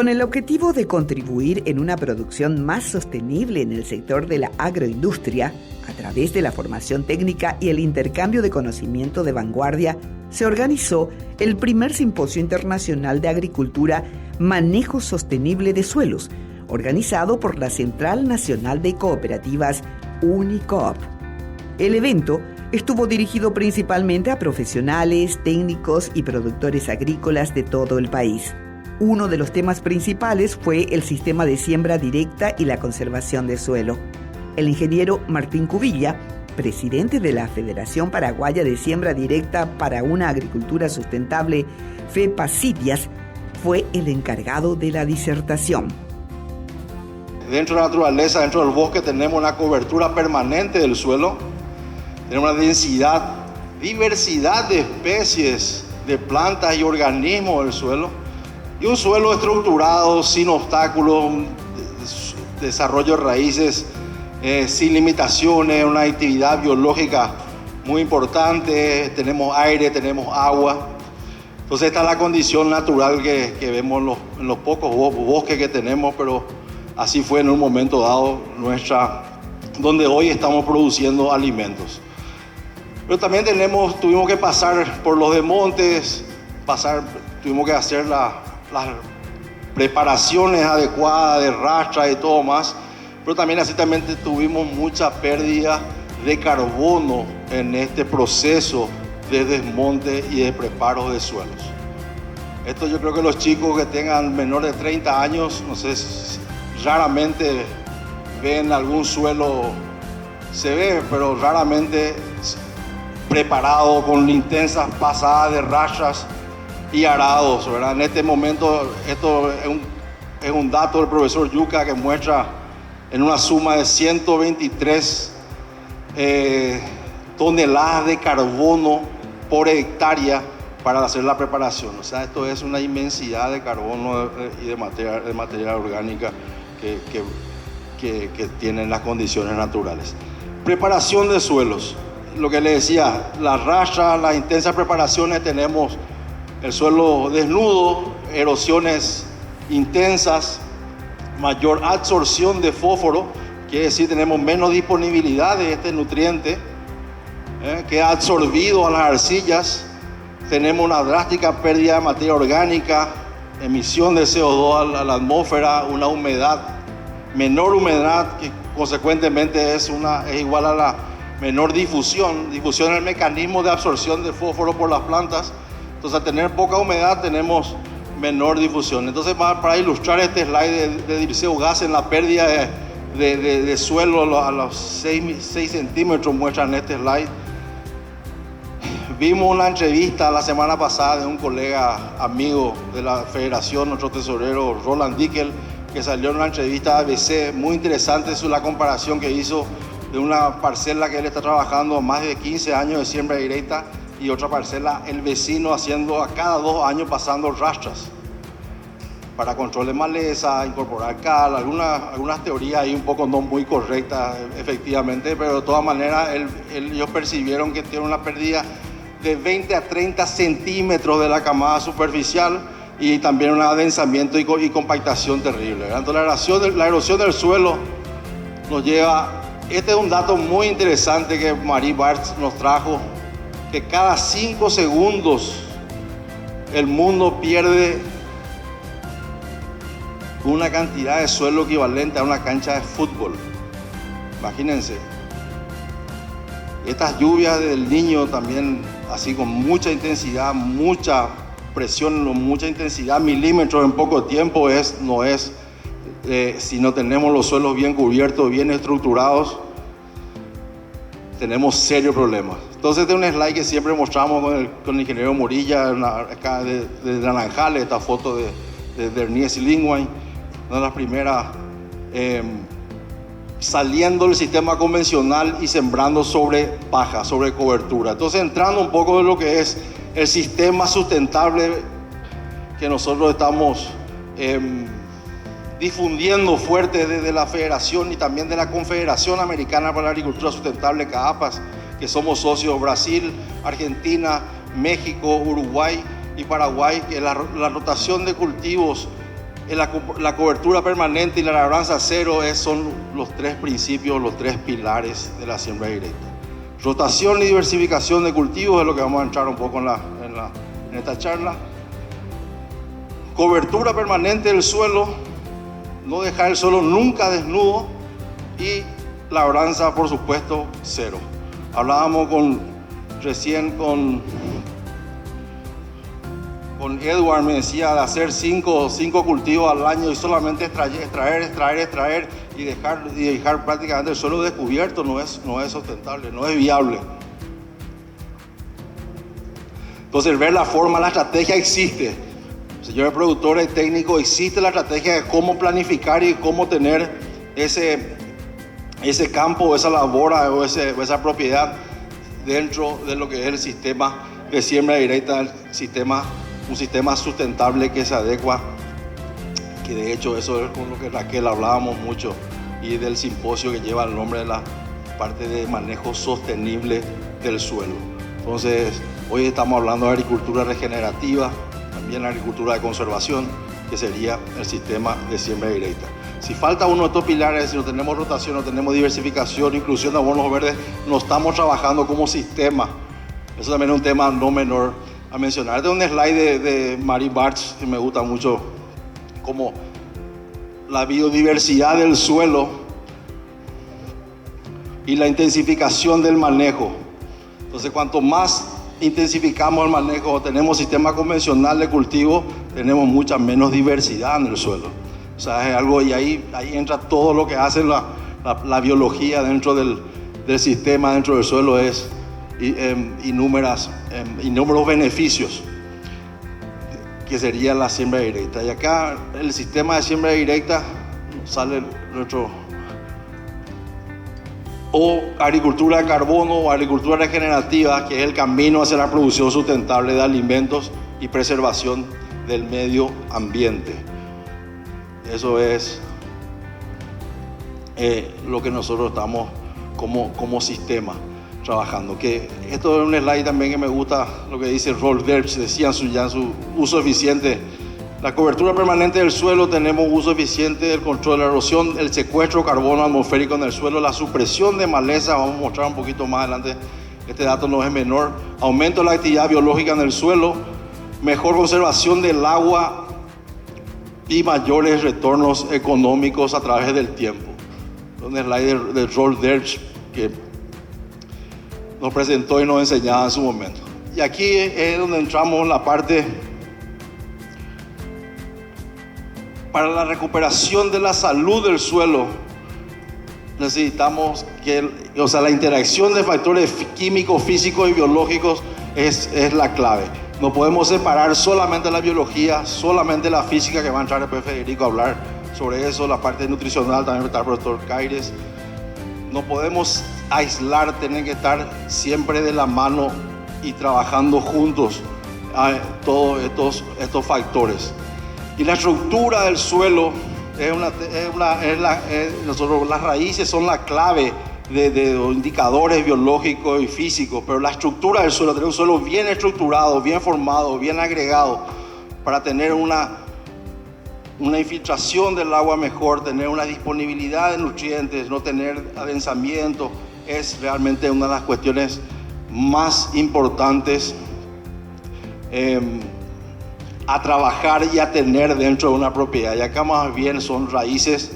Con el objetivo de contribuir en una producción más sostenible en el sector de la agroindustria, a través de la formación técnica y el intercambio de conocimiento de vanguardia, se organizó el primer Simposio Internacional de Agricultura Manejo Sostenible de Suelos, organizado por la Central Nacional de Cooperativas UNICOOP. El evento estuvo dirigido principalmente a profesionales, técnicos y productores agrícolas de todo el país. Uno de los temas principales fue el sistema de siembra directa y la conservación del suelo. El ingeniero Martín Cubilla, presidente de la Federación Paraguaya de Siembra Directa para una Agricultura Sustentable, FEPASIDIAS, fue el encargado de la disertación. Dentro de la naturaleza, dentro del bosque, tenemos una cobertura permanente del suelo, tenemos una diversidad de especies de plantas y organismos del suelo, y un suelo estructurado, sin obstáculos, desarrollo de raíces, sin limitaciones, una actividad biológica muy importante, tenemos aire, tenemos agua. Entonces esta es la condición natural que vemos en los pocos bosques que tenemos, pero así fue en un momento dado donde hoy estamos produciendo alimentos. Pero también tuvimos que pasar por los desmontes, tuvimos que hacer las preparaciones adecuadas de rastra y todo más, pero también tuvimos mucha pérdida de carbono en este proceso de desmonte y de preparo de suelos. Esto yo creo que los chicos que tengan menor de 30 años, no sé, raramente ven algún suelo, se ve, pero raramente preparado con intensas pasadas de rastras y arados, ¿verdad? En este momento, esto es un dato del profesor Yuca que muestra en una suma de 123 toneladas de carbono por hectárea para hacer la preparación. O sea, esto es una inmensidad de carbono y de materia orgánica que tienen las condiciones naturales. Preparación de suelos. Lo que les decía, las rastras, las intensas preparaciones, tenemos el suelo desnudo, erosiones intensas, mayor absorción de fósforo, quiere decir tenemos menos disponibilidad de este nutriente, queda absorbido a las arcillas, tenemos una drástica pérdida de materia orgánica, emisión de CO2 a la atmósfera, una menor humedad, que consecuentemente es igual a la menor difusión en el mecanismo de absorción de fósforo por las plantas. Entonces, al tener poca humedad, tenemos menor difusión. Entonces, para ilustrar este slide de Dirceu Gas en la pérdida de suelo a los 6 centímetros, muestran este slide. Vimos una entrevista la semana pasada de un colega amigo de la Federación, nuestro tesorero Roland Dickel, que salió en una entrevista a ABC, muy interesante la comparación que hizo de una parcela que él está trabajando más de 15 años de siembra directa y otra parcela, el vecino haciendo a cada 2 años pasando rastras para control de maleza, incorporar cal, algunas teorías ahí un poco no muy correctas efectivamente, pero de todas maneras ellos percibieron que tiene una pérdida de 20 a 30 centímetros de la camada superficial y también un adensamiento y compactación terrible. Entonces la erosión del suelo nos lleva. Este es un dato muy interesante que Marie Barthes nos trajo, que cada 5 segundos el mundo pierde una cantidad de suelo equivalente a una cancha de fútbol. Imagínense. Estas lluvias del Niño también, así con mucha intensidad, mucha presión, mucha intensidad, milímetros en poco tiempo, si no tenemos los suelos bien cubiertos, bien estructurados, tenemos serios problemas. Entonces, este es un slide que siempre mostramos con el ingeniero Morilla, acá de Naranjales, esta foto de Ernest Lingwine, una de las primeras, saliendo del sistema convencional y sembrando sobre paja, sobre cobertura. Entonces, entrando un poco de lo que es el sistema sustentable que nosotros estamos difundiendo fuerte desde la Federación y también de la Confederación Americana para la Agricultura Sustentable, CAAPAS, que somos socios Brasil, Argentina, México, Uruguay y Paraguay, que la rotación de cultivos La cobertura permanente y la labranza cero son los tres principios, los tres pilares de la siembra directa. Rotación y diversificación de cultivos es lo que vamos a entrar un poco en esta charla. Cobertura permanente del suelo, no dejar el suelo nunca desnudo, y labranza, por supuesto, cero. Hablábamos recién con Edward, me decía de hacer cinco cultivos al año y solamente extraer y dejar prácticamente el suelo descubierto. No es sustentable, no es viable. Entonces, ver la forma, la estrategia existe. Señores productores y técnicos, existe la estrategia de cómo planificar y cómo tener ese campo, esa labor o esa propiedad dentro de lo que es el sistema de siembra directa, un sistema sustentable que se adecua, que de hecho eso es con lo que Raquel hablábamos mucho, y del simposio que lleva el nombre de la parte de manejo sostenible del suelo. Entonces, hoy estamos hablando de agricultura regenerativa, también la agricultura de conservación, que sería el sistema de siembra directa. Si falta uno de estos pilares, si no tenemos rotación, no tenemos diversificación, inclusión de abonos verdes, no estamos trabajando como sistema. Eso también es un tema no menor a mencionar. Este es un slide de Mary Bartz que me gusta mucho, como la biodiversidad del suelo y la intensificación del manejo. Entonces, cuanto más intensificamos el manejo, tenemos sistema convencional de cultivo, tenemos mucha menos diversidad en el suelo. O sea, es algo, y ahí entra todo lo que hace la biología dentro del sistema, dentro del suelo, es innúmeros beneficios, que sería la siembra directa. Y acá el sistema de siembra directa sale o agricultura de carbono o agricultura regenerativa, que es el camino hacia la producción sustentable de alimentos y preservación del medio ambiente. Eso es lo que nosotros estamos como sistema trabajando. Que esto es un slide también que me gusta, lo que dice Rolf Derbs, decía en su uso eficiente. La cobertura permanente del suelo, tenemos uso eficiente del control de la erosión, el secuestro de carbono atmosférico en el suelo, la supresión de maleza, vamos a mostrar un poquito más adelante, este dato no es menor, aumento de la actividad biológica en el suelo, mejor conservación del agua y mayores retornos económicos a través del tiempo. Un slide de Rolf Derbs que nos presentó y nos enseñaba en su momento. Y aquí es donde entramos en la parte para la recuperación de la salud del suelo. Necesitamos la interacción de factores químicos, físicos y biológicos es la clave. No podemos separar solamente la biología, solamente la física, que va a entrar después Federico a hablar sobre eso, la parte nutricional también está el profesor Caires. No podemos aislar, tienen que estar siempre de la mano y trabajando juntos a todos estos factores. Y la estructura del suelo las raíces son la clave de indicadores biológicos y físicos, pero la estructura del suelo, tener un suelo bien estructurado, bien formado, bien agregado, para tener una infiltración del agua mejor, tener una disponibilidad de nutrientes, no tener adensamiento, es realmente una de las cuestiones más importantes a trabajar y a tener dentro de una propiedad. Y acá más bien son raíces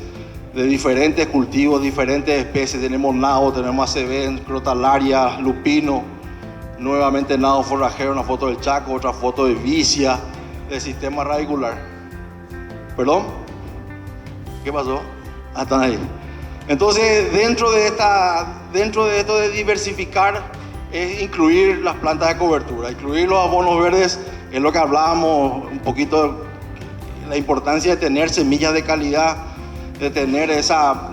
de diferentes cultivos, diferentes especies. Tenemos nabo, tenemos acebén, crotalaria, lupino, nuevamente nado forrajero, una foto del Chaco, otra foto de vicia, del sistema radicular. ¿Perdón? ¿Qué pasó? Están ahí. Entonces, dentro de esto de diversificar, es incluir las plantas de cobertura, incluir los abonos verdes. Es lo que hablábamos un poquito, la importancia de tener semillas de calidad, de tener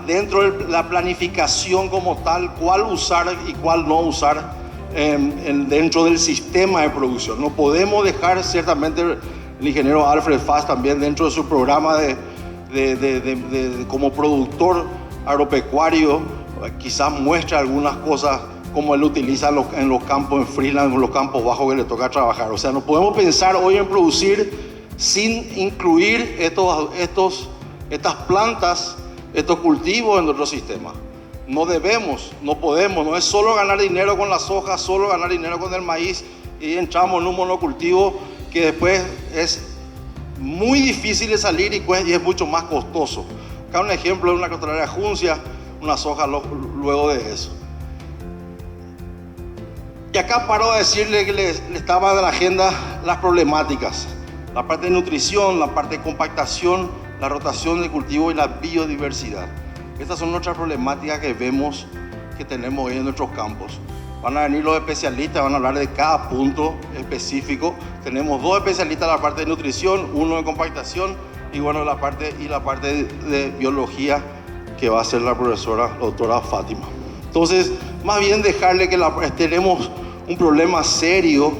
dentro de la planificación como tal, cuál usar y cuál no usar dentro del sistema de producción. No podemos dejar, ciertamente el ingeniero Alfred Fast también dentro de su programa como productor agropecuario, quizás muestra algunas cosas como él utiliza en los campos en freelance, en los campos bajos que le toca trabajar. O sea, no podemos pensar hoy en producir sin incluir estas plantas, estos cultivos en nuestro sistema. No debemos, no podemos, no es solo ganar dinero con la soja, solo ganar dinero con el maíz y entramos en un monocultivo que después es muy difícil de salir y es mucho más costoso. Acá un ejemplo de una costanera juncia, una soja luego de eso. Y acá paro a decirle que le estaba de la agenda las problemáticas, la parte de nutrición, la parte de compactación, la rotación de cultivo y la biodiversidad. Estas son nuestras problemáticas que vemos que tenemos hoy en nuestros campos. Van a venir los especialistas, van a hablar de cada punto específico. Tenemos 2 especialistas en la parte de nutrición, 1 de compactación y bueno, la parte de biología que va a ser la profesora, la doctora Fátima. Entonces, más bien dejarle que tenemos un problema serio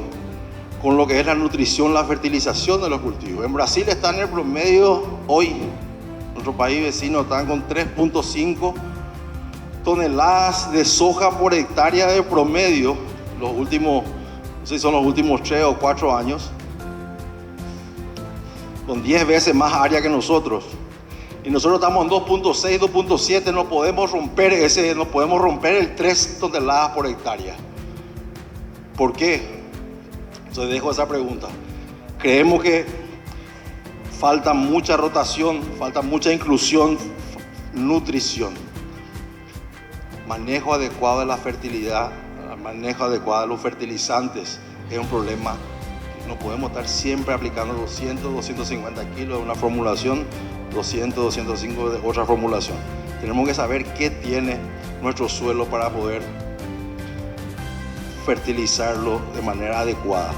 con lo que es la nutrición, la fertilización de los cultivos. En Brasil están en el promedio hoy, nuestro país vecino están con 3.5 toneladas de soja por hectárea de promedio, los últimos, no sé si son los últimos 3 o 4 años, con 10 veces más área que nosotros. Y nosotros estamos en 2.6, 2.7, no podemos romper el 3 toneladas por hectárea. ¿Por qué? Entonces dejo esa pregunta. Creemos que falta mucha rotación, falta mucha inclusión, nutrición. Manejo adecuado de la fertilidad, manejo adecuado de los fertilizantes es un problema. No podemos estar siempre aplicando 200, 250 kilos de una formulación, 200, 205 de otra formulación. Tenemos que saber qué tiene nuestro suelo para poder fertilizarlo de manera adecuada.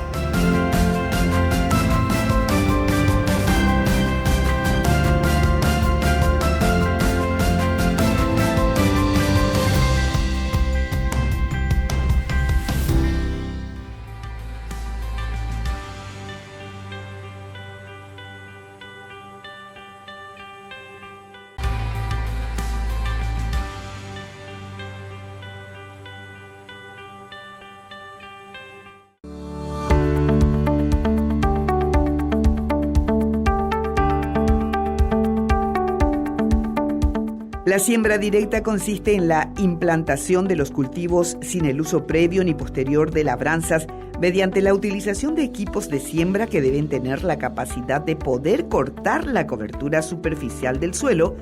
La siembra directa consiste en la implantación de los cultivos sin el uso previo ni posterior de labranzas mediante la utilización de equipos de siembra que deben tener la capacidad de poder cortar la cobertura superficial del suelo,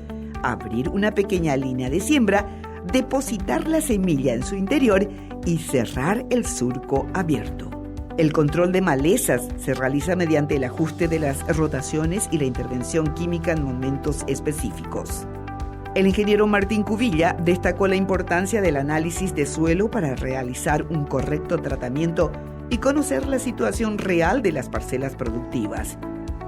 abrir una pequeña línea de siembra, depositar la semilla en su interior y cerrar el surco abierto. El control de malezas se realiza mediante el ajuste de las rotaciones y la intervención química en momentos específicos. El ingeniero Martín Cubilla destacó la importancia del análisis de suelo para realizar un correcto tratamiento y conocer la situación real de las parcelas productivas.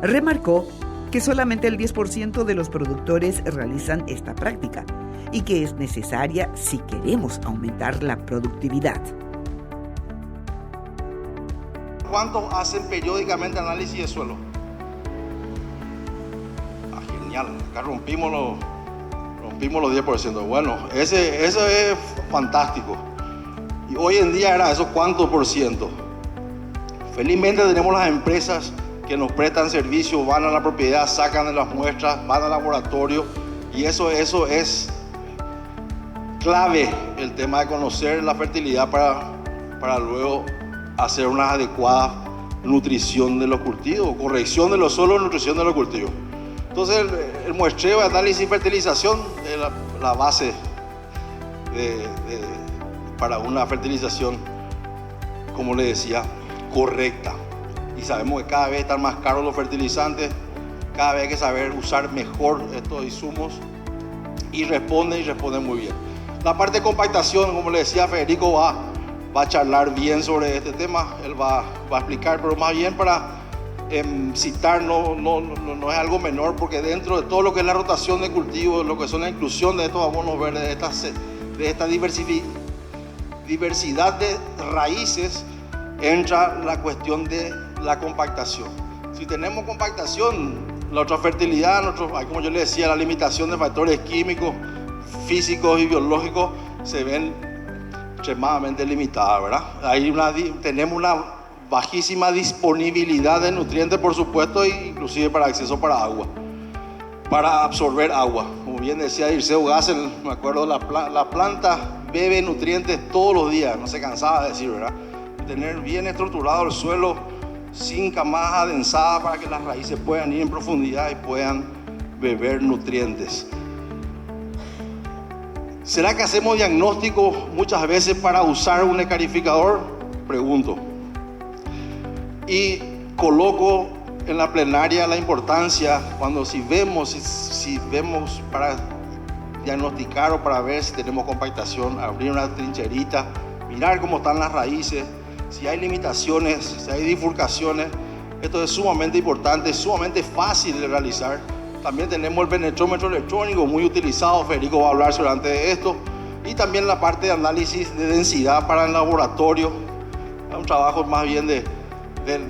Remarcó que solamente el 10% de los productores realizan esta práctica y que es necesaria si queremos aumentar la productividad. ¿Cuántos hacen periódicamente análisis de suelo? Genial, acá rompimos los 10%. Bueno, eso es fantástico. Y hoy en día era eso, ¿cuántos por ciento? Felizmente tenemos las empresas que nos prestan servicio, van a la propiedad, sacan de las muestras, van al laboratorio y eso es clave, el tema de conocer la fertilidad para luego hacer una adecuada nutrición de los cultivos, corrección de los suelos, nutrición de los cultivos. Entonces el muestreo, análisis y fertilización es la base para una fertilización, como le decía, correcta. Y sabemos que cada vez están más caros los fertilizantes, cada vez hay que saber usar mejor estos insumos y responde muy bien. La parte de compactación, como le decía, Federico va a charlar bien sobre este tema, él va a explicar, pero más bien para citar, no es algo menor, porque dentro de todo lo que es la rotación de cultivos, lo que son la inclusión de estos abonos verdes, de esta diversidad de raíces, entra la cuestión de la compactación. Si tenemos compactación, nuestra fertilidad, como yo le decía, la limitación de factores químicos, físicos y biológicos se ven extremadamente limitadas, ¿verdad? Tenemos una bajísima disponibilidad de nutrientes, por supuesto, e inclusive para acceso para agua, para absorber agua. Como bien decía Dirceu Gassel, me acuerdo, la planta bebe nutrientes todos los días, no se cansaba de decir, ¿verdad? Tener bien estructurado el suelo sin camas adensadas para que las raíces puedan ir en profundidad y puedan beber nutrientes. ¿Será que hacemos diagnóstico muchas veces para usar un escarificador? Pregunto. Y coloco en la plenaria la importancia cuando si vemos para diagnosticar o para ver si tenemos compactación, abrir una trincherita, mirar cómo están las raíces, si hay limitaciones, si hay bifurcaciones. Esto es sumamente importante, es sumamente fácil de realizar. También tenemos el penetrómetro electrónico muy utilizado, Federico va a hablar sobre esto, y también la parte de análisis de densidad para el laboratorio. Es un trabajo más bien de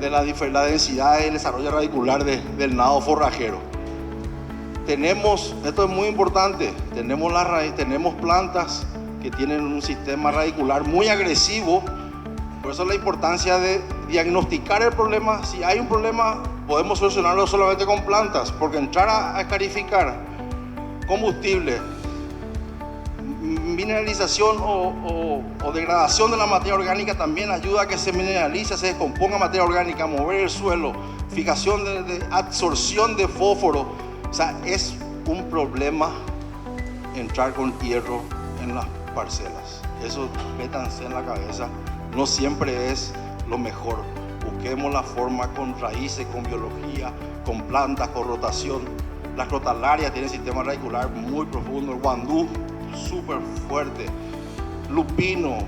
la densidad y el desarrollo radicular del nado forrajero. Esto es muy importante, tenemos plantas que tienen un sistema radicular muy agresivo. Por eso la importancia de diagnosticar el problema. Si hay un problema, podemos solucionarlo solamente con plantas, porque entrar a escarificar combustible, mineralización o degradación de la materia orgánica también ayuda a que se mineralice, se descomponga materia orgánica, mover el suelo, fijación de absorción de fósforo. O sea, es un problema entrar con hierro en las parcelas. Eso métanse en la cabeza. No siempre es lo mejor. Busquemos la forma con raíces, con biología, con plantas, con rotación. La crotalaria tiene sistema radicular muy profundo. El guandú, súper fuerte. Lupino,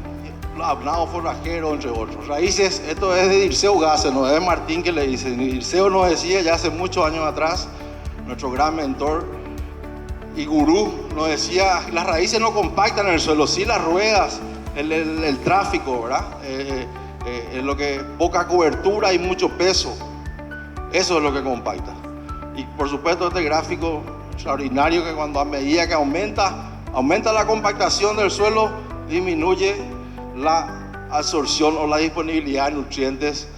nado forrajero, entre otros. Raíces, esto es de Dirceu Gassel, no es de Martín que le dice. Dirceu nos decía ya hace muchos años atrás, nuestro gran mentor y gurú, nos decía, las raíces no compactan el suelo, sí las ruedas, el tráfico, ¿verdad? Es lo que poca cobertura y mucho peso. Eso es lo que compacta. Y por supuesto este gráfico extraordinario que cuando a medida que aumenta la compactación del suelo, disminuye la absorción o la disponibilidad de nutrientes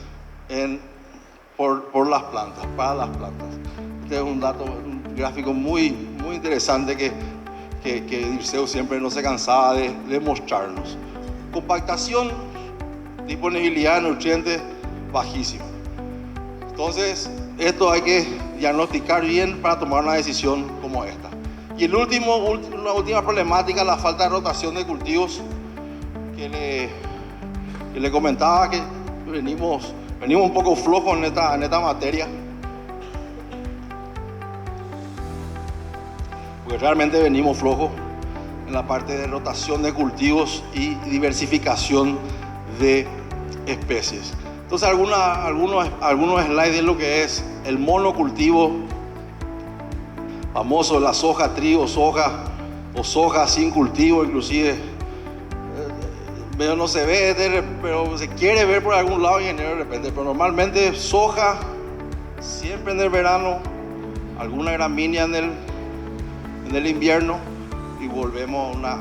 por las plantas, para las plantas. Este es un gráfico muy interesante que Dirceu siempre no se cansaba de mostrarnos. Compactación, disponibilidad de nutrientes bajísima. Entonces, esto hay que diagnosticar bien para tomar una decisión como esta. Y la última problemática, la falta de rotación de cultivos, que le comentaba que venimos un poco flojos en esta materia. Porque realmente venimos flojos en la parte de rotación de cultivos y diversificación de especies. Entonces algunos slides de lo que es el monocultivo famoso, la soja, trigo, soja o soja sin cultivo inclusive. Pero no se ve, pero se quiere ver por algún lado en enero de repente. Pero normalmente soja siempre en el verano, alguna gramínea en el invierno y volvemos a una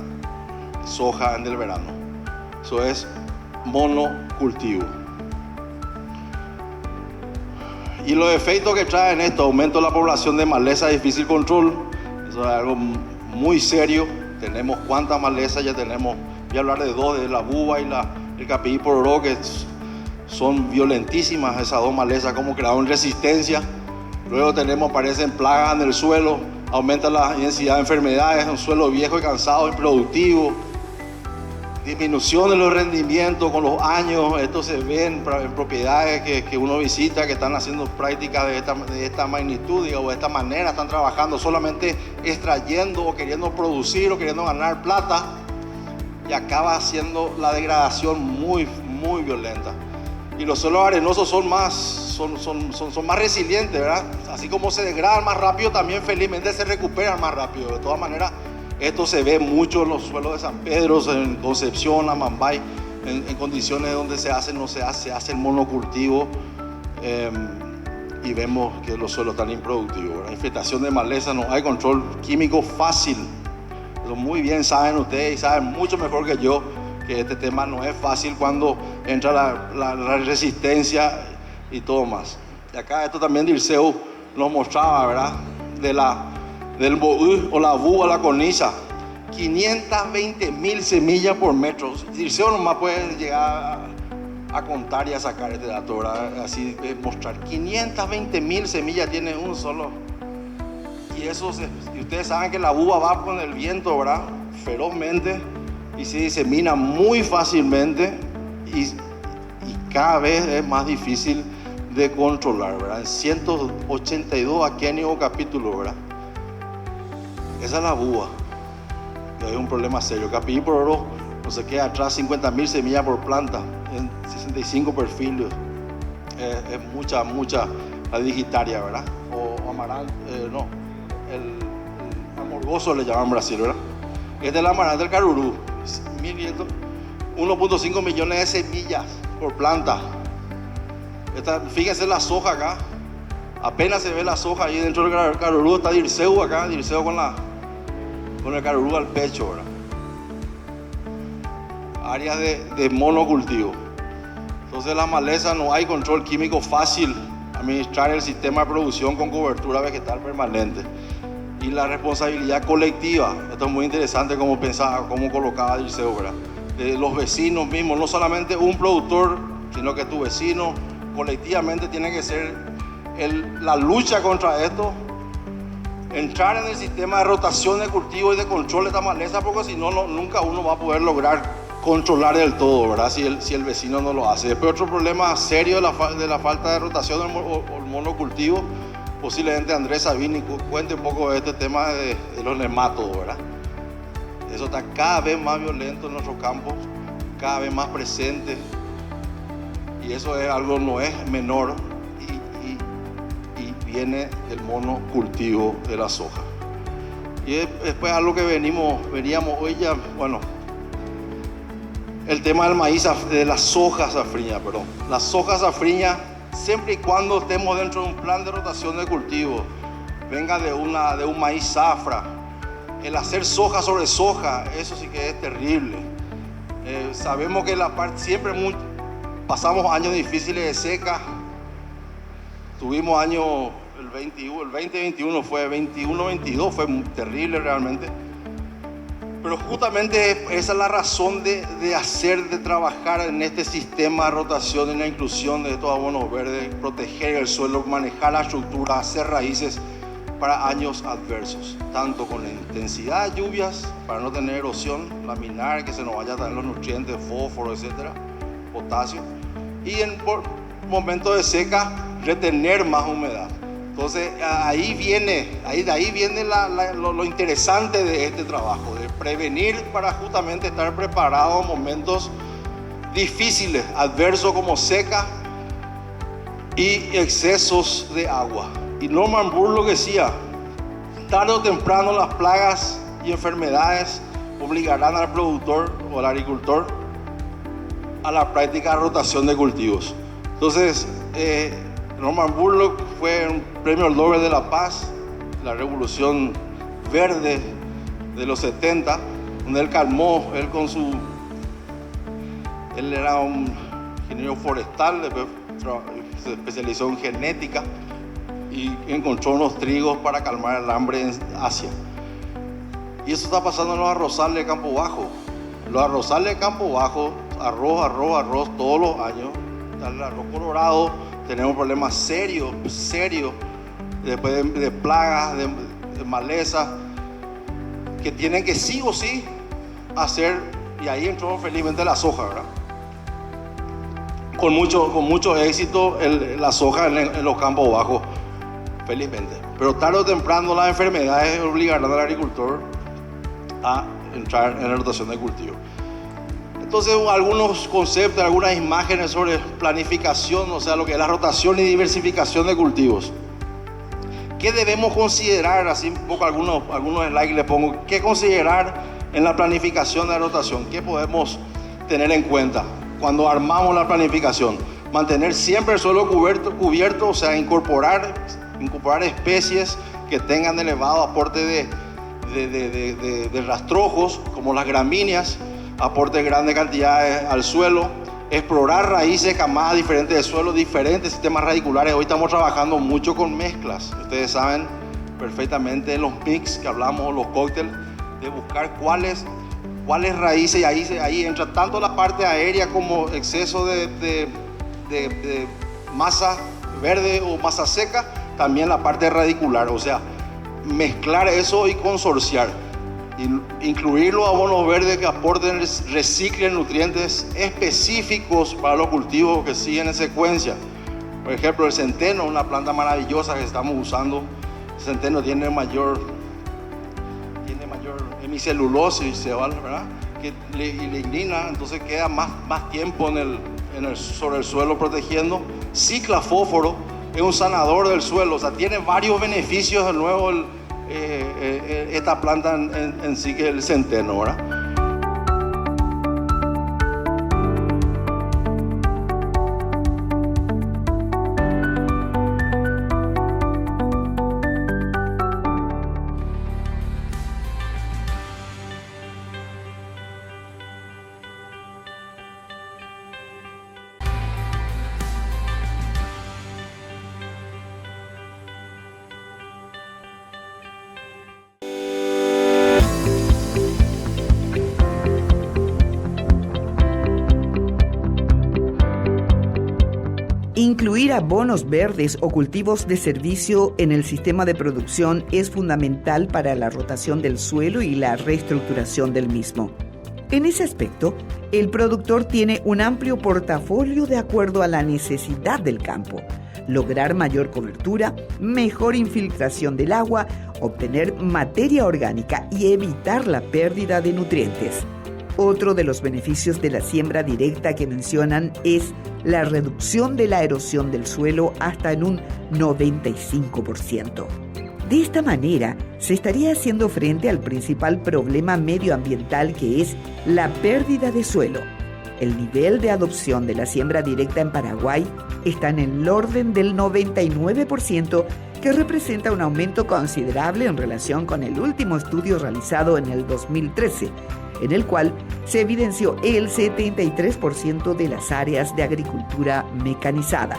soja en el verano. Eso es monocultivo. Y los efectos que traen esto, aumento de la población de maleza de difícil control, eso es algo muy serio. Tenemos cuántas malezas ya tenemos. Voy a hablar de dos, de la buba y el capillí pororó, que son violentísimas esas dos malezas, como crearon resistencia. Luego aparecen plagas en el suelo, aumenta la densidad de enfermedades, un suelo viejo y cansado, improductivo, disminución de los rendimientos con los años. Esto se ve en propiedades que uno visita, que están haciendo prácticas de esta magnitud, digamos, de esta manera, están trabajando solamente extrayendo o queriendo producir o queriendo ganar plata, y acaba haciendo la degradación muy violenta. Y los suelos arenosos son más resilientes, ¿verdad? Así como se degradan más rápido, también felizmente se recuperan más rápido. De todas maneras, esto se ve mucho en los suelos de San Pedro, en Concepción, Amambay, en condiciones donde se hace el monocultivo, y vemos que los suelos están improductivos. La infestación de maleza, no hay control químico fácil. Eso muy bien saben ustedes y saben mucho mejor que yo que este tema no es fácil cuando entra la resistencia y todo más. Y acá esto también Dirceu nos mostraba, ¿verdad? Del boú o la búho a la cornisa. 520.000 semillas por metro. Dirceu nomás puede llegar a contar y a sacar este dato, ¿verdad? Así mostrar. 520.000 semillas tiene un solo. Y ustedes saben que la uva va con el viento, ¿verdad? Ferozmente, y se disemina muy fácilmente y cada vez es más difícil de controlar, ¿verdad? En 182 aquenios capítulos, ¿verdad? Esa es la uva. Y hay un problema serio. Capillín por oro no se queda atrás, 50.000 semillas por planta en 65 perfiles. Es mucha la digitaria, ¿verdad? O amaranto, no, el amorgoso le llaman en Brasil, ¿verdad? Este es el amaranto del Carurú, 1.5 millones de semillas por planta. Fíjense la soja acá, apenas se ve la soja ahí dentro del Carurú. Está Dirceu acá, Dirceu con el Carurú al pecho, ¿verdad? Áreas de monocultivo. Entonces las malezas no hay control químico fácil. Administrar el sistema de producción con cobertura vegetal permanente. Y la responsabilidad colectiva. Esto es muy interesante como pensaba, como colocaba Dirceu, ¿verdad? De los vecinos mismos, no solamente un productor, sino que tu vecino colectivamente tiene que ser la lucha contra esto. Entrar en el sistema de rotación de cultivo y de control de esta maleza, porque si no, nunca uno va a poder lograr controlar del todo, ¿verdad? Si el vecino no lo hace. Después otro problema serio de la falta de rotación del monocultivo, posiblemente Andrés Sabini cuente un poco de este tema de los nematodos, ¿verdad? Eso está cada vez más violento en nuestros campos, cada vez más presente, y eso es algo, no es menor, y viene del monocultivo de la soja. Y después algo que veníamos hoy ya, bueno, el tema del maíz, de la soja safriña, perdón. La soja safriña, siempre y cuando estemos dentro de un plan de rotación de cultivo, venga de un maíz zafra, el hacer soja sobre soja, eso sí que es terrible. Sabemos que siempre pasamos años difíciles de seca. Tuvimos años, el 2021 fue, 21-22 fue muy terrible realmente. Pero justamente esa es la razón de trabajar en este sistema de rotación y la inclusión de estos abonos verdes, proteger el suelo, manejar la estructura, hacer raíces para años adversos, tanto con la intensidad de lluvias, para no tener erosión laminar, que se nos vaya a dar los nutrientes, fósforo, etcétera, potasio, y por momentos de seca, retener más humedad. Entonces, de ahí viene lo interesante de este trabajo, de prevenir para justamente estar preparados en momentos difíciles, adversos como seca y excesos de agua. Y Norman Borlaug decía, tarde o temprano las plagas y enfermedades obligarán al productor o al agricultor a la práctica de rotación de cultivos. Entonces, Norman Borlaug fue un premio Nobel de la Paz, la revolución verde de los 70, donde él calmó, él era un ingeniero forestal, después se especializó en genética y encontró unos trigos para calmar el hambre en Asia. Y eso está pasando en los arrozales de Campo Bajo. Los arrozales de Campo Bajo, arroz todos los años, el arroz colorado. Tenemos problemas serios, después de plagas, de malezas, que tienen que sí o sí hacer, y ahí entró felizmente la soja, ¿verdad? Con mucho éxito la soja en los campos bajos, felizmente. Pero tarde o temprano las enfermedades obligarán al agricultor a entrar en la rotación de cultivo. Entonces, algunos conceptos, algunas imágenes sobre planificación, o sea, lo que es la rotación y diversificación de cultivos. ¿Qué debemos considerar? Así un poco algunos slides les pongo. ¿Qué considerar en la planificación de la rotación? ¿Qué podemos tener en cuenta cuando armamos la planificación? Mantener siempre el suelo cubierto, o sea, incorporar especies que tengan elevado aporte de rastrojos, como las gramíneas. aporte de grandes cantidades al suelo, explorar raíces, camadas diferentes de suelo, diferentes sistemas radiculares. Hoy estamos trabajando mucho con mezclas. Ustedes saben perfectamente en los mix que hablamos, los cócteles, de buscar cuáles raíces, y ahí entra tanto la parte aérea como exceso de masa verde o masa seca, también la parte radicular, o sea, mezclar eso y consorciar, incluir los abonos verdes que aporten, reciclen nutrientes específicos para los cultivos que siguen en secuencia. Por ejemplo, el centeno, una planta maravillosa que estamos usando. El centeno tiene mayor hemicelulosis, ¿verdad? Y lignina, entonces queda más tiempo sobre el suelo protegiendo. Cicla fósforo, es un sanador del suelo, o sea, tiene varios beneficios de nuevo esta planta en sí, que es el centeno, ¿verdad? Incluir abonos verdes o cultivos de servicio en el sistema de producción es fundamental para la rotación del suelo y la reestructuración del mismo. En ese aspecto, el productor tiene un amplio portafolio de acuerdo a la necesidad del campo. Lograr mayor cobertura, mejor infiltración del agua, obtener materia orgánica y evitar la pérdida de nutrientes. Otro de los beneficios de la siembra directa que mencionan es la reducción de la erosión del suelo hasta en un 95%. De esta manera, se estaría haciendo frente al principal problema medioambiental, que es la pérdida de suelo. El nivel de adopción de la siembra directa en Paraguay está en el orden del 99%, que representa un aumento considerable en relación con el último estudio realizado en el 2013, en el cual se evidenció el 73% de las áreas de agricultura mecanizada.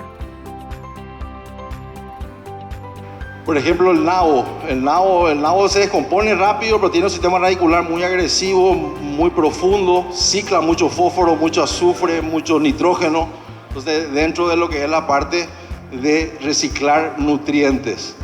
Por ejemplo, el nabo se descompone rápido, pero tiene un sistema radicular muy agresivo, muy profundo, cicla mucho fósforo, mucho azufre, mucho nitrógeno. Entonces, dentro de lo que es la parte de reciclar nutrientes,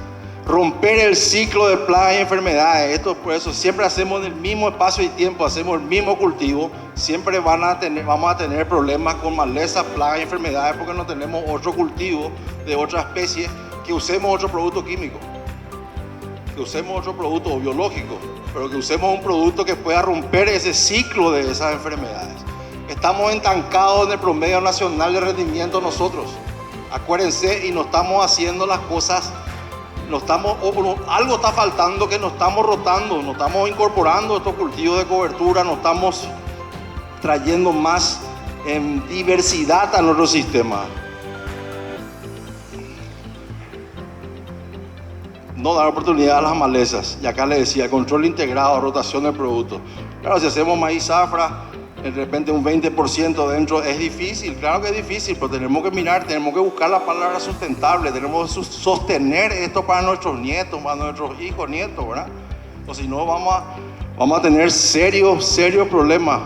romper el ciclo de plagas y enfermedades. Esto, por eso siempre hacemos en el mismo espacio y tiempo, hacemos el mismo cultivo, siempre vamos a tener problemas con malezas, plagas y enfermedades, porque no tenemos otro cultivo de otra especie, que usemos otro producto químico, que usemos otro producto biológico, pero que usemos un producto que pueda romper ese ciclo de esas enfermedades. Estamos estancados en el promedio nacional de rendimiento nosotros. Acuérdense, y no estamos haciendo las cosas, algo está faltando, que no estamos rotando, no estamos incorporando estos cultivos de cobertura, no estamos trayendo más diversidad a nuestro sistema. No dar oportunidad a las malezas. Y acá le decía, control integrado, rotación del producto. Claro, si hacemos maíz zafra, de repente un 20% dentro, es difícil, claro que es difícil, pero tenemos que mirar, tenemos que buscar la palabra sustentable, tenemos que sostener esto para nuestros nietos, para nuestros hijos, nietos, ¿verdad? O si no, vamos a tener serios problemas.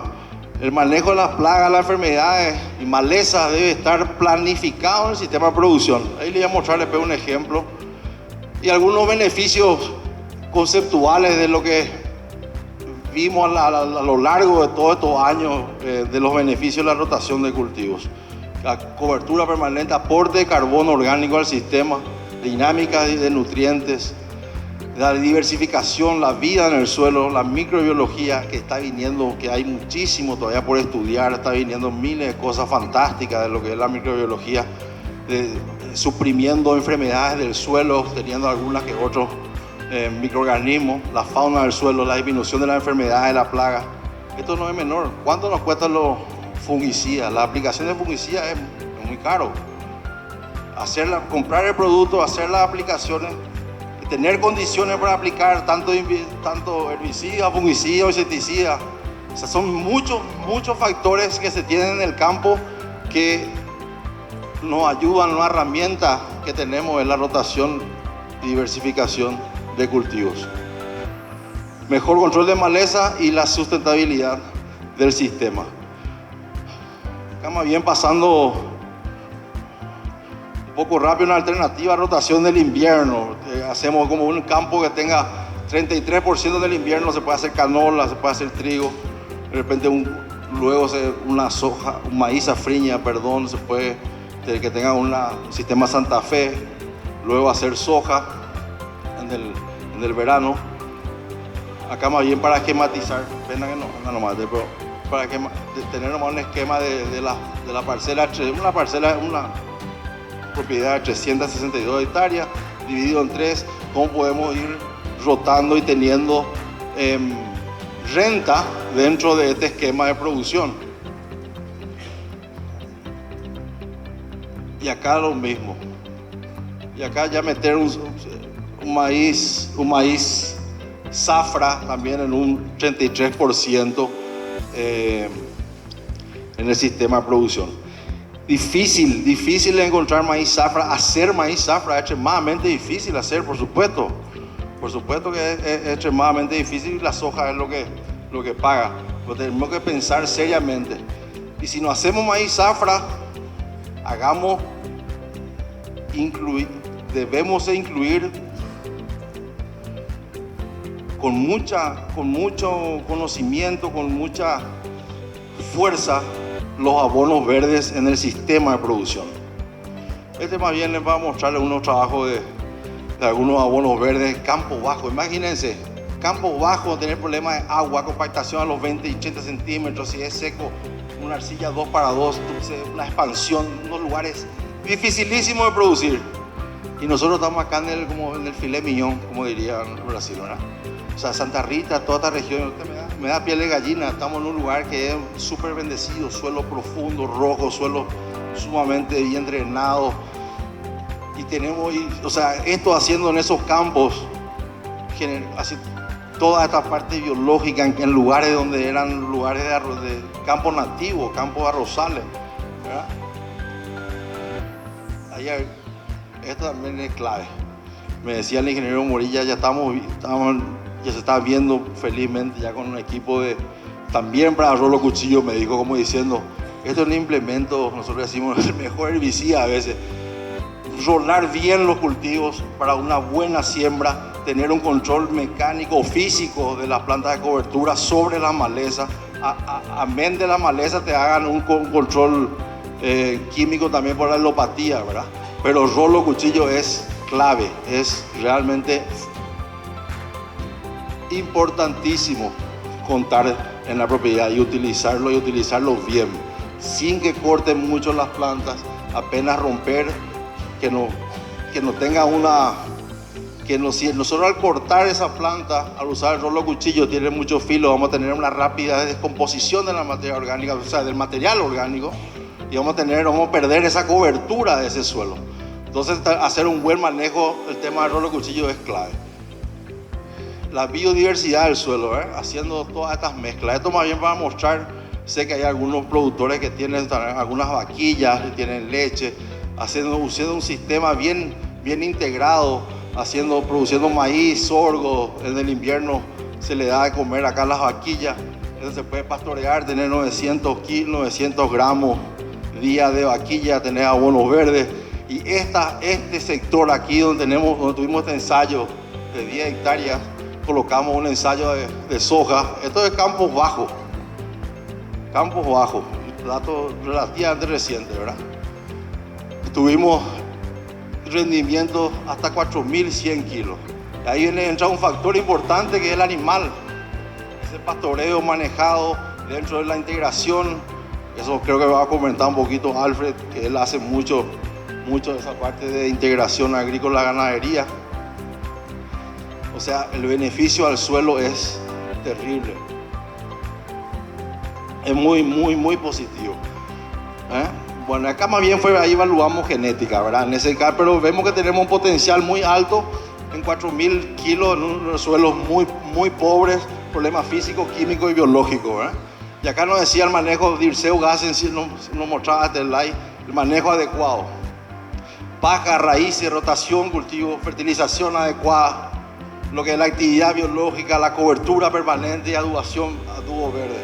El manejo de las plagas, las enfermedades y malezas debe estar planificado en el sistema de producción. Ahí le voy a mostrar, les pego un ejemplo. Y algunos beneficios conceptuales de lo que vimos a lo largo de todos estos años, de los beneficios de la rotación de cultivos. La cobertura permanente, aporte de carbono orgánico al sistema, dinámica de nutrientes, la diversificación, la vida en el suelo, la microbiología que está viniendo, que hay muchísimo todavía por estudiar, está viniendo miles de cosas fantásticas de lo que es la microbiología, suprimiendo enfermedades del suelo, teniendo algunas que otros microorganismos, la fauna del suelo, la disminución de las enfermedades, de la plaga. Esto no es menor. ¿Cuánto nos cuestan los fungicidas? La aplicación de fungicidas es muy caro. Comprar el producto, hacer las aplicaciones, tener condiciones para aplicar tanto herbicida, fungicida o insecticida, O sea, son muchos factores que se tienen en el campo que nos ayudan. Una herramienta que tenemos es la rotación y diversificación de cultivos. Mejor control de maleza y la sustentabilidad del sistema. Acá más bien pasando un poco rápido, una alternativa a rotación del invierno. Hacemos como un campo que tenga 33% del invierno, se puede hacer canola, se puede hacer trigo. De repente luego una soja, un maíz safriña, se puede, que tenga un sistema Santa Fe, luego hacer soja en el verano. Acá más bien para esquematizar, pena que no anda nomás, pero para tener nomás un esquema de la parcela, una propiedad de 362 hectáreas, dividido en 3, cómo podemos ir rotando y teniendo renta dentro de este esquema de producción. Y acá lo mismo. Y acá ya meter un maíz zafra también en un 33% en el sistema de producción. Difícil encontrar maíz zafra. Hacer maíz zafra es extremadamente difícil hacer, por supuesto. Por supuesto que es extremadamente difícil y la soja es lo que paga. Pero tenemos que pensar seriamente. Y si no hacemos maíz zafra, debemos incluir con mucho conocimiento, con mucha fuerza, los abonos verdes en el sistema de producción. Más bien les va a mostrarles unos trabajos de algunos abonos verdes, campo bajo. Imagínense, campo bajo, tener problemas de agua, compactación a los 20 y 80 centímetros, si es seco, una arcilla 2x2, una expansión, unos lugares dificilísimos de producir. Y nosotros estamos acá en el filet mignon, como dirían en Brasil, ¿verdad? O sea, Santa Rita, toda esta región, me da piel de gallina. Estamos en un lugar que es súper bendecido, suelo profundo, rojo, suelo sumamente bien drenado. Y tenemos, esto haciendo en esos campos, toda esta parte biológica en lugares donde eran lugares de campos nativos, campos arrozales, ¿verdad? Esto también es clave. Me decía el ingeniero Morilla, ya se está viendo felizmente ya con un equipo también para rolo cuchillo, me dijo como diciendo, esto es un implemento, nosotros decimos el mejor herbicida a veces. Rolar bien los cultivos para una buena siembra, tener un control mecánico o físico de las plantas de cobertura sobre la maleza. Amén de la maleza te hagan un control químico también por la alopatía, ¿verdad? Pero rolo cuchillo es clave, es realmente importantísimo contar en la propiedad y utilizarlo bien, sin que corten mucho las plantas, apenas romper, que no tenga si nosotros al cortar esa planta, al usar el rolo cuchillo, tiene mucho filo, vamos a tener una rápida descomposición de la materia orgánica, o sea, del material orgánico, y vamos a perder esa cobertura de ese suelo. Entonces, hacer un buen manejo, el tema del rolo cuchillo es clave. La biodiversidad del suelo, haciendo todas estas mezclas. Esto más bien para mostrar, sé que hay algunos productores que tienen algunas vaquillas, que tienen leche, usando un sistema bien integrado, produciendo maíz, sorgo. En el invierno se le da de comer acá a las vaquillas, entonces se puede pastorear, tener 900 gramos día de vaquilla, tener abonos verdes. Y este sector aquí donde tuvimos este ensayo de 10 hectáreas, colocamos un ensayo de soja. Esto es campos bajos, dato relativamente reciente, ¿verdad? Tuvimos rendimiento hasta 4.100 kilos. Y ahí entra un factor importante que es el animal, ese pastoreo manejado dentro de la integración. Eso creo que va a comentar un poquito Alfred, que él hace mucho de esa parte de integración agrícola-ganadería. O sea, el beneficio al suelo es terrible. Es muy positivo. Bueno, acá más bien ahí evaluamos genética, ¿verdad? En ese caso, pero vemos que tenemos un potencial muy alto en 4.000 kilos en unos suelos muy pobres, problemas físicos, químicos y biológicos, ¿verdad? Y acá nos decía el manejo, Dirceu Gassen nos mostraba este slide, el manejo adecuado. Paja, raíces, rotación, cultivo, fertilización adecuada, lo que es la actividad biológica, la cobertura permanente y adubación, adubo verde.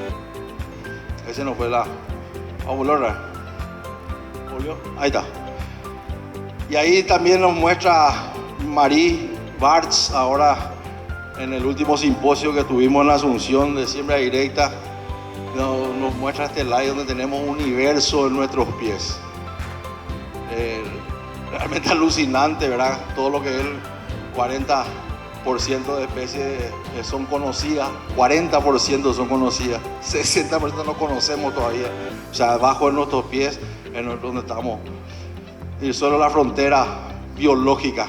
Ese no fue la... ¿Volvió? Ahí está. Y ahí también nos muestra Marie Bartz, ahora en el último simposio que tuvimos en la Asunción de siembra directa, nos muestra este slide donde tenemos un universo en nuestros pies. Realmente alucinante, ¿verdad? Todo lo que es el 40% de especies son conocidas, 40% son conocidas, 60% no conocemos todavía. O sea, abajo de nuestros pies, donde estamos, y solo la frontera biológica.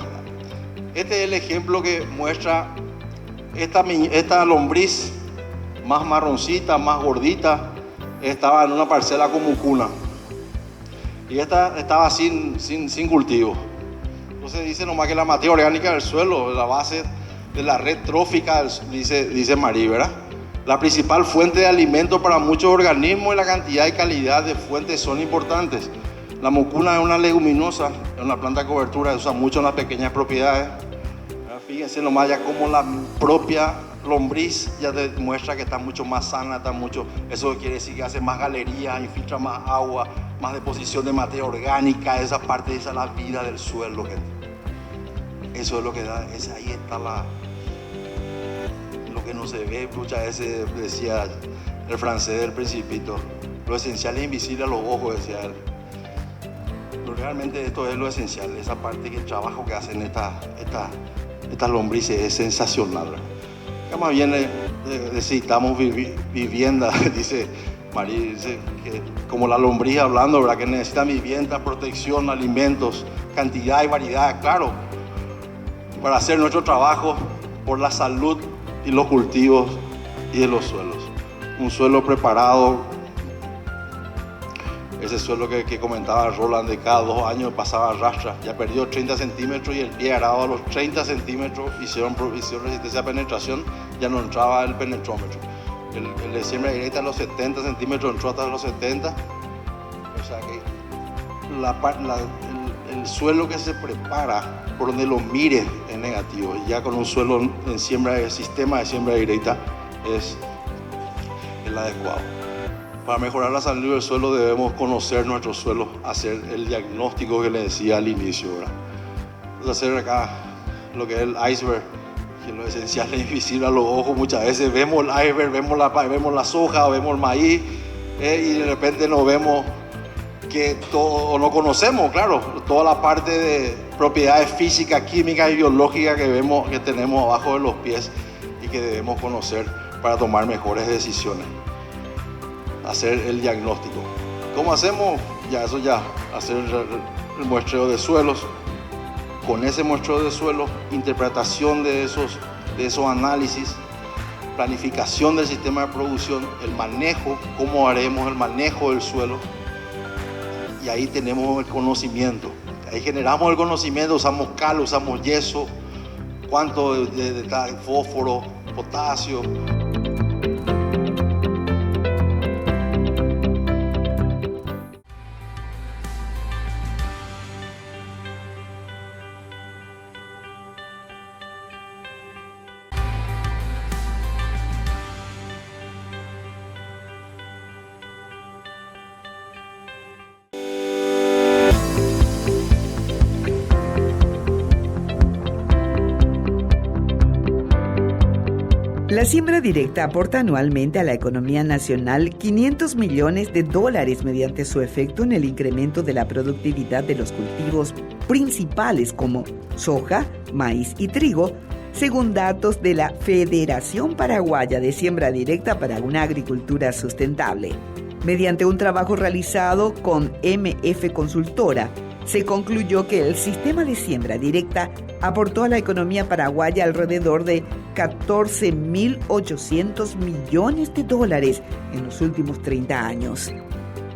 Este es el ejemplo que muestra esta lombriz más marroncita, más gordita, estaba en una parcela con mucuna. Y esta estaba sin cultivo. Entonces dice nomás que la materia orgánica del suelo, la base de la red trófica, dice Marie, ¿verdad? La principal fuente de alimento para muchos organismos y la cantidad y calidad de fuentes son importantes. La mucuna es una leguminosa, es una planta de cobertura, se usa mucho en las pequeñas propiedades. Fíjense nomás ya como la propia lombriz ya demuestra que está mucho más sana, eso quiere decir que hace más galerías, infiltra más agua, más deposición de materia orgánica, esa parte, esa es la vida del suelo. Eso es lo que da, ahí está lo que no se ve, muchas veces decía el francés del Principito, lo esencial es invisible a los ojos, decía él. Pero realmente esto es lo esencial, esa parte que el trabajo que hacen estas lombrices es sensacional, ¿verdad? Que más bien necesitamos vivienda, dice Marie, dice que como la lombriz hablando, ¿verdad? Que necesitan vivienda, protección, alimentos, cantidad y variedad, claro, para hacer nuestro trabajo por la salud y los cultivos y de los suelos. Un suelo preparado, ese suelo que comentaba Roland, de cada 2 años pasaba rastra, ya perdió 30 centímetros y el pie arado a los 30 centímetros hicieron resistencia a penetración, ya no entraba el penetrómetro. El de siembra directa a los 70 centímetros entró hasta los 70, o sea que el suelo que se prepara por donde lo mire es negativo, y ya con un suelo en sistema de siembra directa es el adecuado. Para mejorar la salud del suelo debemos conocer nuestro suelo, hacer el diagnóstico que le decía al inicio, ¿verdad? Entonces hacer acá lo que es el iceberg, que lo esencial es invisible a los ojos. Muchas veces vemos el iceberg, vemos la soja, vemos el maíz, y de repente no vemos o no conocemos, claro, toda la parte de propiedades físicas, químicas y biológicas que tenemos abajo de los pies y que debemos conocer para tomar mejores decisiones. Hacer el diagnóstico. ¿Cómo hacemos? Hacer el muestreo de suelos. Con ese muestreo de suelos, interpretación de esos análisis, planificación del sistema de producción, el manejo, cómo haremos el manejo del suelo. Y ahí tenemos el conocimiento. Ahí generamos el conocimiento, usamos cal, usamos yeso, cuánto de fósforo, potasio. La siembra directa aporta anualmente a la economía nacional $500 millones mediante su efecto en el incremento de la productividad de los cultivos principales como soja, maíz y trigo, según datos de la Federación Paraguaya de Siembra Directa para una Agricultura Sustentable. Mediante un trabajo realizado con MF Consultora, se concluyó que el sistema de siembra directa aportó a la economía paraguaya alrededor de $14.800 millones en los últimos 30 años.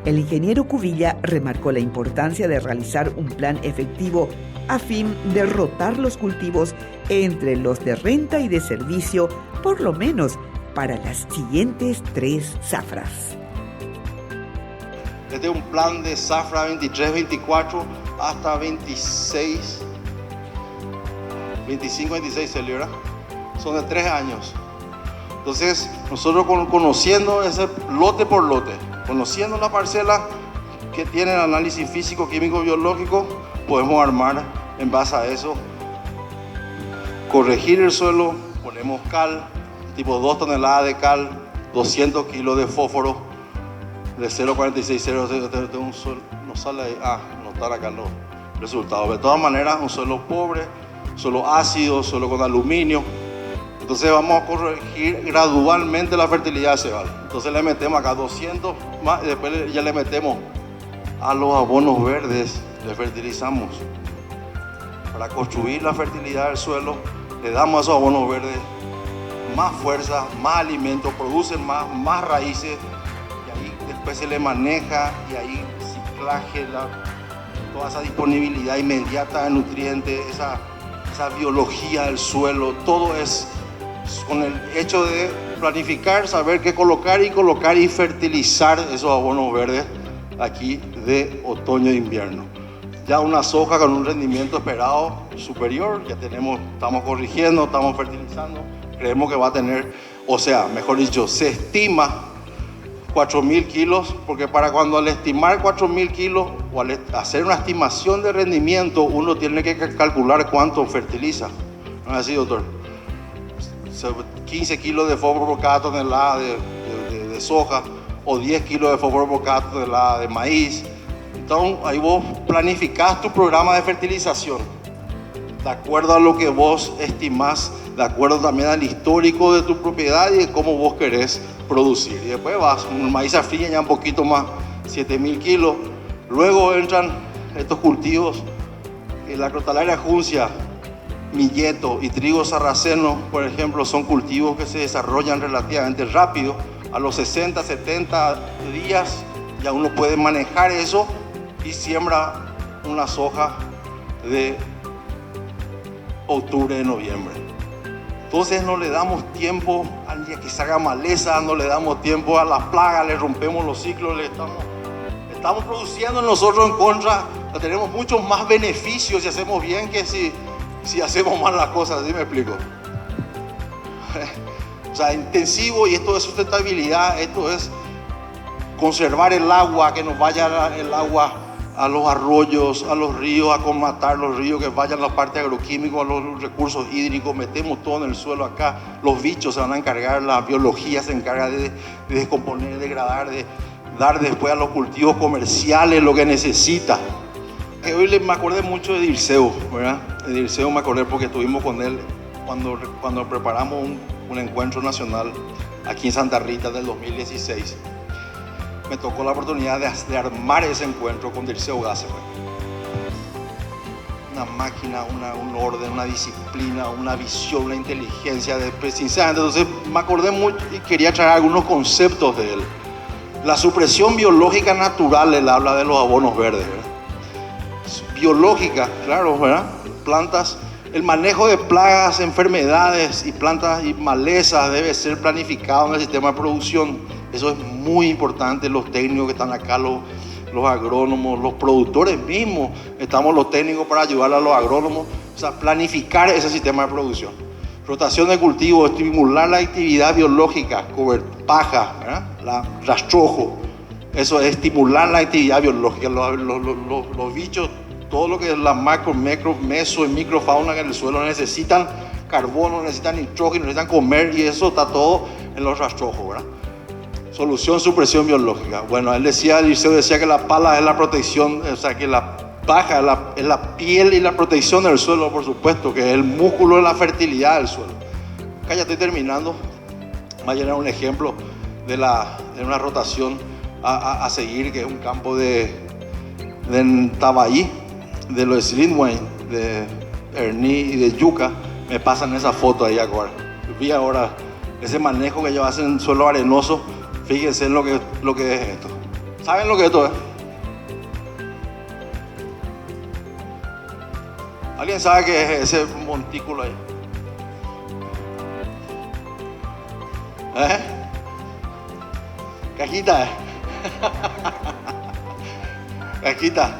El ingeniero Cubilla remarcó la importancia de realizar un plan efectivo a fin de rotar los cultivos entre los de renta y de servicio, por lo menos para las siguientes 3 zafras. Este es un plan de zafra 23-24 hasta 26, 25-26 celebra. Son de 3 años. Entonces, nosotros conociendo ese lote por lote, conociendo la parcela que tiene el análisis físico, químico, biológico, podemos armar en base a eso, corregir el suelo, ponemos cal, tipo 2 toneladas de cal, 200 kilos de fósforo, de 0,46, un suelo, no sale ahí, no está acá los resultados. De todas maneras, un suelo pobre, suelo ácido, suelo con aluminio. Entonces vamos a corregir gradualmente la fertilidad sebal. Entonces le metemos acá 200 más y después ya le metemos a los abonos verdes, le fertilizamos. Para construir la fertilidad del suelo, le damos a esos abonos verdes más fuerza, más alimento, producen más raíces, y ahí después se le maneja, y ahí ciclaje, toda esa disponibilidad inmediata de nutrientes, esa biología del suelo, todo es con el hecho de planificar, saber qué colocar y fertilizar esos abonos verdes aquí de otoño e invierno. Ya una soja con un rendimiento esperado superior, ya estamos corrigiendo, estamos fertilizando, creemos que va a tener, o sea, mejor dicho, se estima 4.000 kilos, porque para cuando al estimar 4.000 kilos o al hacer una estimación de rendimiento, uno tiene que calcular cuánto fertiliza. ¿No es así, doctor? 15 kilos de fósforo por cada tonelada de soja, o 10 kilos de fósforo por cada tonelada de maíz. Entonces ahí vos planificás tu programa de fertilización de acuerdo a lo que vos estimás, de acuerdo también al histórico de tu propiedad y de cómo vos querés producir. Y después vas, un maíz afriña ya un poquito más, 7.000 kilos. Luego entran estos cultivos, la crotalaria juncia, millet y trigo sarraceno, por ejemplo, son cultivos que se desarrollan relativamente rápido. A los 60, 70 días ya uno puede manejar eso y siembra una soja de octubre, noviembre. Entonces no le damos tiempo al día que salga maleza, no le damos tiempo a las plagas, le rompemos los ciclos, estamos produciendo nosotros en contra, tenemos muchos más beneficios si hacemos bien que si hacemos mal las cosas, ¿sí me explico? O sea, intensivo, y esto es sustentabilidad, esto es conservar el agua, que nos vaya el agua a los arroyos, a los ríos, a comatar los ríos, que vayan la parte agroquímica, a los recursos hídricos, metemos todo en el suelo acá, los bichos se van a encargar, la biología se encarga de descomponer, degradar, de dar después a los cultivos comerciales lo que necesita. Hoy me acordé mucho de Dirceu, ¿verdad? De Dirceu me acordé porque estuvimos con él cuando preparamos un encuentro nacional aquí en Santa Rita del 2016. Me tocó la oportunidad de armar ese encuentro con Dirceu Gasser. Una máquina, un orden, una disciplina, una visión, una inteligencia. Sinceramente, entonces me acordé mucho y quería traer algunos conceptos de él. La supresión biológica natural, él habla de los abonos verdes, ¿verdad? Biológica, claro, ¿verdad? Plantas, el manejo de plagas, enfermedades y plantas y malezas debe ser planificado en el sistema de producción. Eso es muy importante. Los técnicos que están acá, los agrónomos, los productores mismos, estamos los técnicos para ayudar a los agrónomos, o sea, planificar ese sistema de producción. Rotación de cultivo, estimular la actividad biológica, paja, ¿verdad? Rastrojo, eso es estimular la actividad biológica. Los bichos, todo lo que es la macro, meso y microfauna que en el suelo necesitan carbono, necesitan nitrógeno, necesitan comer, y eso está todo en los rastrojos, ¿verdad? Solución, supresión biológica. Bueno, Dirceu decía que la pala es la protección, o sea, que la paja es la piel y la protección del suelo, por supuesto, que es el músculo de la fertilidad del suelo. Acá ya estoy terminando. Voy a llenar un ejemplo de una rotación a seguir, que es un campo de Tabaí, de los Slindwine, de Erní y de Yuca. Me pasan esa foto ahí ahora. Vi ahora ese manejo que ellos hacen en suelo arenoso. Fíjense en lo que es esto. ¿Saben lo que esto es? ¿Alguien sabe qué es ese montículo ahí? ¿Eh? Cajita. Cajita.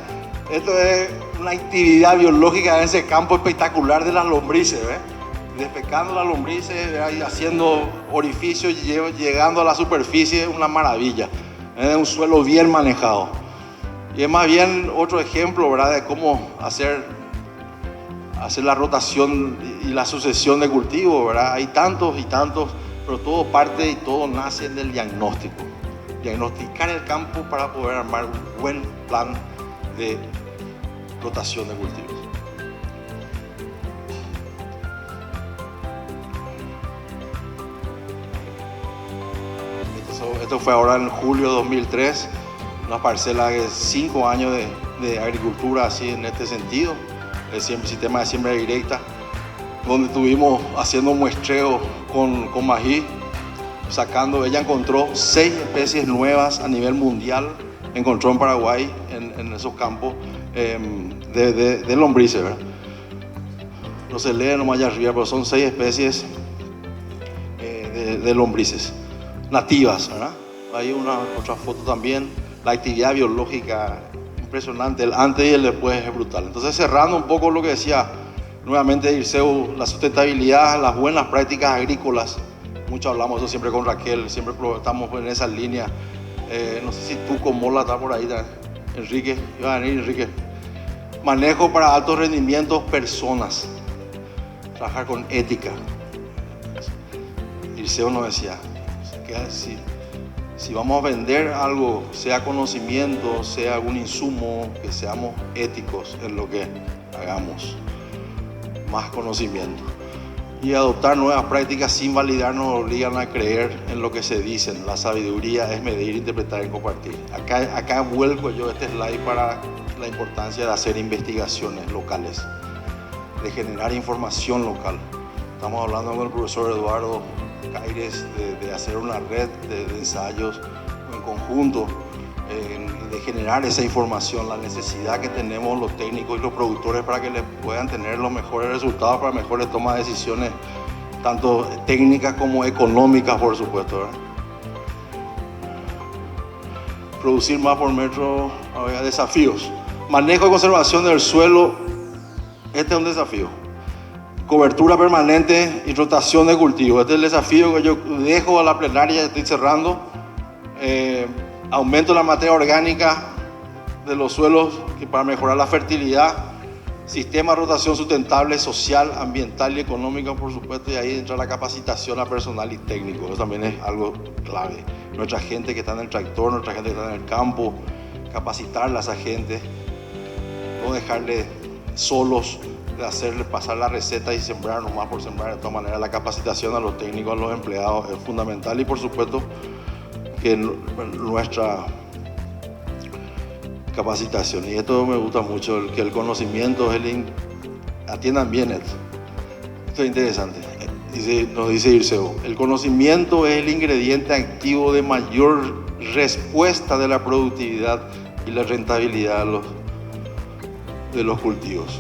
Esto es una actividad biológica en ese campo espectacular de las lombrices, ¿ves? Despecando las lombrices, ahí haciendo orificios, llegando a la superficie, una maravilla. Es un suelo bien manejado. Y es más bien otro ejemplo, ¿verdad?, de cómo hacer la rotación y la sucesión de cultivos, ¿verdad? Hay tantos y tantos, pero todo parte y todo nace del diagnóstico. Diagnosticar el campo para poder armar un buen plan de rotación de cultivos. Esto fue ahora en julio de 2003, una parcela de 5 años de agricultura así en este sentido, el sistema de siembra directa, donde estuvimos haciendo muestreo con mají, ella encontró 6 especies nuevas a nivel mundial, encontró en Paraguay, en esos campos de lombrices, ¿verdad? No se lee nomás allá arriba, pero son 6 especies de lombrices nativas, ¿verdad? Hay otra foto también. La actividad biológica impresionante, el antes y el después es brutal. Entonces, cerrando un poco lo que decía nuevamente Dirceu, la sustentabilidad, las buenas prácticas agrícolas. Mucho hablamos de eso siempre con Raquel, siempre estamos en esa línea. No sé si tú con Mola está por ahí, Enrique, iba a venir Enrique. Manejo para altos rendimientos, personas. Trabajar con ética. Dirceu nos decía, si vamos a vender algo, sea conocimiento, sea algún insumo, que seamos éticos en lo que hagamos. Más conocimiento. Y adoptar nuevas prácticas sin validar nos obligan a creer en lo que se dicen. La sabiduría es medir, interpretar y compartir. Acá vuelco yo este slide para la importancia de hacer investigaciones locales, de generar información local. Estamos hablando con el profesor Eduardo Caires de hacer una red de ensayos en conjunto, de generar esa información, la necesidad que tenemos los técnicos y los productores para que les puedan tener los mejores resultados, para mejores tomas de decisiones, tanto técnicas como económicas, por supuesto, ¿verdad? Producir más por metro, desafíos. Manejo y conservación del suelo, este es un desafío. Cobertura permanente y rotación de cultivos. Este es el desafío que yo dejo a la plenaria, estoy cerrando. Aumento de la materia orgánica de los suelos para mejorar la fertilidad. Sistema de rotación sustentable, social, ambiental y económica, por supuesto. Y ahí entra la capacitación a personal y técnico. Eso también es algo clave. Nuestra gente que está en el tractor, nuestra gente que está en el campo, capacitarla a esa gente. No dejarle solos, de hacerle pasar la receta y sembrar nomás por sembrar. De todas maneras, la capacitación a los técnicos, a los empleados es fundamental, y por supuesto que nuestra capacitación, y esto me gusta mucho, que el conocimiento atiendan bien esto. Esto es interesante. Nos dice Dirceu, el conocimiento es el ingrediente activo de mayor respuesta de la productividad y la rentabilidad de los cultivos.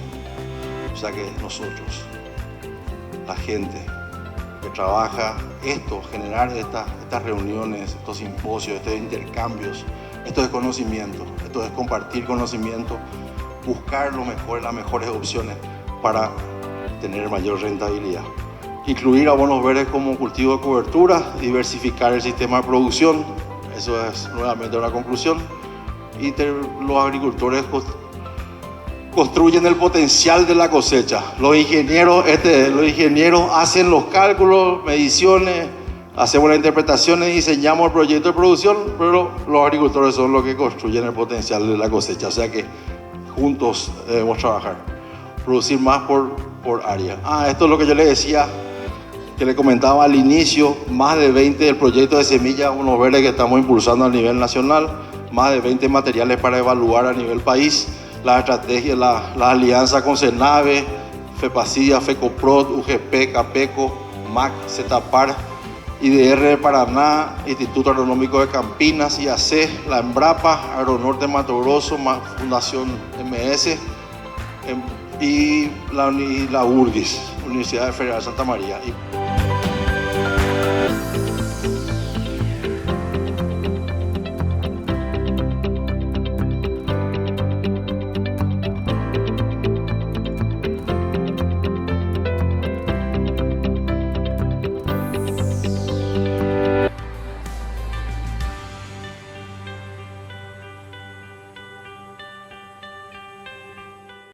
O sea que nosotros, la gente que trabaja generar estas reuniones, estos simposios, estos intercambios, esto es conocimiento, esto es compartir conocimiento, buscar las mejores opciones para tener mayor rentabilidad. Incluir abonos verdes como cultivo de cobertura, diversificar el sistema de producción, eso es nuevamente una conclusión. Y los agricultores construyen el potencial de la cosecha. Los ingenieros hacen los cálculos, mediciones, hacemos las interpretaciones, diseñamos el proyecto de producción, pero los agricultores son los que construyen el potencial de la cosecha. O sea que juntos debemos trabajar. Producir más por área. Esto es lo que yo le decía, que le comentaba al inicio, más de 20 del proyecto de semillas Abonos Verdes que estamos impulsando a nivel nacional, más de 20 materiales para evaluar a nivel país. La estrategia, la alianza con CENAVE, FEPACIA, FECOPROD, UGP, CAPECO, MAC, CETAPAR, IDR de Paraná, Instituto Agronómico de Campinas, IAC, la Embrapa, Agronorte Mato Grosso, Fundación MS y la URGIS, Universidad Federal de Santa María.